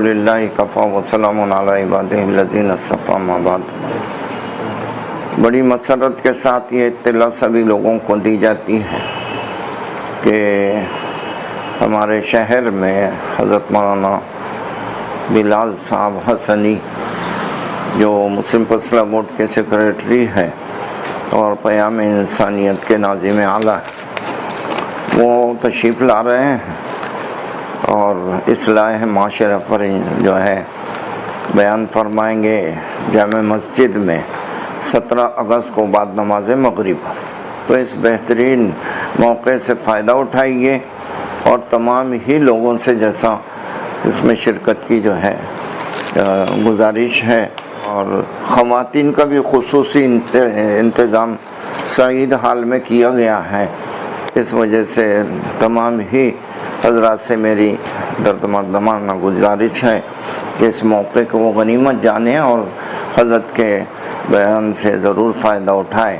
الحمدللہ کفا وسلام علی عبادہ الذین اصطفیٰ اما بعد۔ بڑی مسرت کے ساتھ یہ اطلاع سبھی لوگوں کو دی جاتی ہے کہ ہمارے شہر میں حضرت مولانا بلال صاحب حسنی جو مسلم فضلہ بورڈ کے سیکریٹری ہے اور پیام انسانیت کے ناظم اعلیٰ وہ تشریف لا رہے ہیں اور اصلاح معاشرہ پر جو ہے بیان فرمائیں گے جامع مسجد میں 17 اگست کو بعد نماز مغرب۔ تو اس بہترین موقع سے فائدہ اٹھائیے اور تمام ہی لوگوں سے جیسا اس میں شرکت کی جو ہے گزارش ہے، اور خواتین کا بھی خصوصی انتظام سعید حال میں کیا گیا ہے۔ اس وجہ سے تمام ہی حضرات سے میری دردمندانہ گزارش ہے کہ اس موقع کو وہ غنیمت جانیں اور حضرت کے بیان سے ضرور فائدہ اٹھائیں۔